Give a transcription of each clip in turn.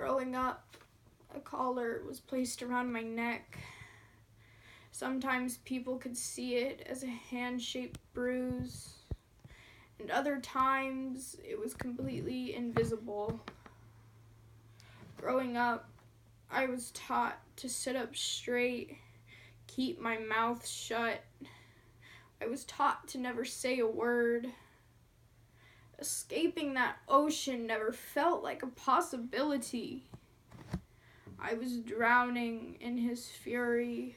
Growing up, a collar was placed around my neck. Sometimes people could see it as a hand-shaped bruise, and other times it was completely invisible. Growing up, I was taught to sit up straight, keep my mouth shut. I was taught to never say a word. Escaping that ocean never felt like a possibility. I was drowning in his fury,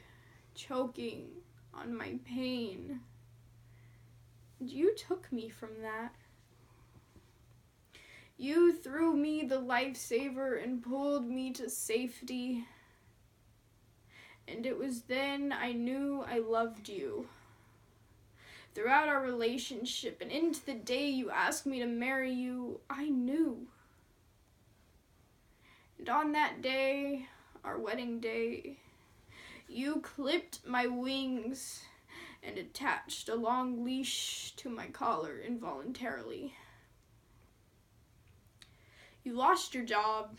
choking on my pain. And you took me from that. You threw me the lifesaver and pulled me to safety. And it was then I knew I loved you. Throughout our relationship and into the day you asked me to marry you, I knew. And on that day, our wedding day, you clipped my wings and attached a long leash to my collar involuntarily. You lost your job,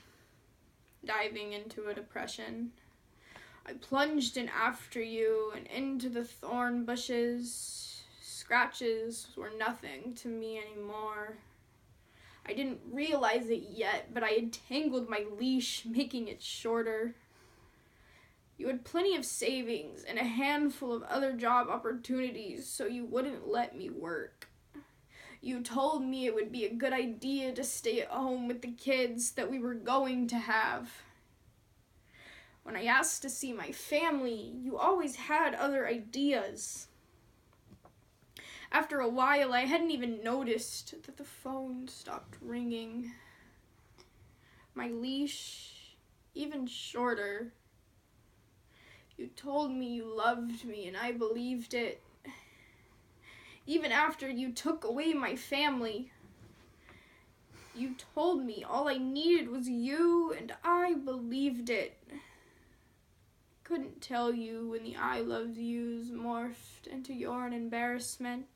diving into a depression. I plunged in after you and into the thorn bushes. Scratches were nothing to me anymore. I didn't realize it yet, but I had tangled my leash, making it shorter. You had plenty of savings and a handful of other job opportunities, so you wouldn't let me work. You told me it would be a good idea to stay at home with the kids that we were going to have. When I asked to see my family, you always had other ideas. After a while, I hadn't even noticed that the phone stopped ringing. My leash, even shorter. You told me you loved me, and I believed it. Even after you took away my family, you told me all I needed was you, and I believed it. Couldn't tell you when the I love yous morphed into your embarrassment.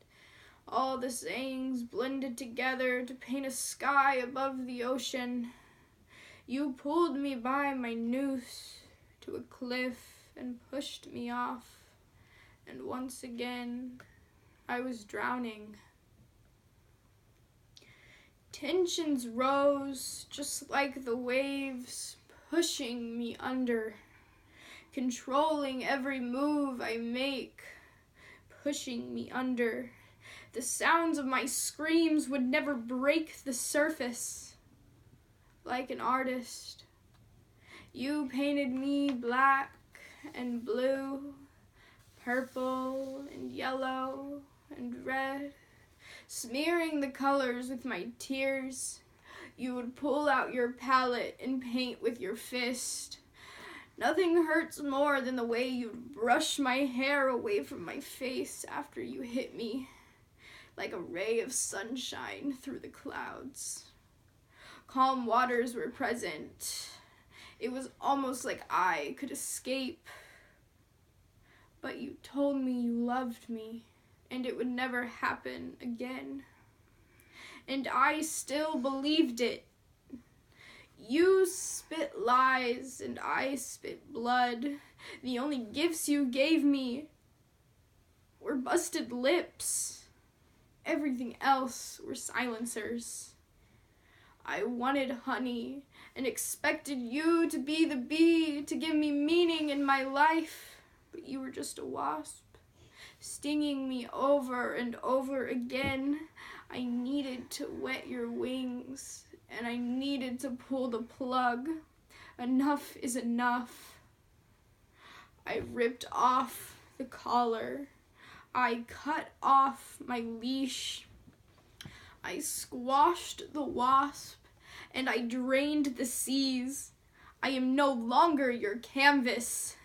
All the sayings blended together to paint a sky above the ocean. You pulled me by my noose to a cliff and pushed me off. And once again, I was drowning. Tensions rose just like the waves, pushing me under, controlling every move I make, pushing me under. The sounds of my screams would never break the surface. Like an artist, you painted me black and blue, purple and yellow and red, smearing the colors with my tears. You would pull out your palette and paint with your fist. Nothing hurts more than the way you'd brush my hair away from my face after you hit me, like a ray of sunshine through the clouds. Calm waters were present. It was almost like I could escape. But you told me you loved me, and it would never happen again. And I still believed it. You spit lies, and I spit blood. The only gifts you gave me were busted lips. Everything else were silencers. I wanted honey and expected you to be the bee to give me meaning in my life, but you were just a wasp, stinging me over and over again. I needed to wet your wings, and I needed to pull the plug. Enough is enough. I ripped off the collar. I cut off my leash. I squashed the wasp, and I drained the seas. I am no longer your canvas.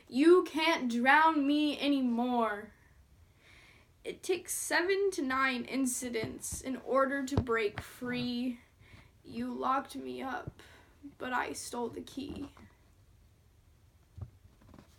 You can't drown me anymore. It takes 7 to 9 incidents in order to break free. You locked me up, but I stole the key.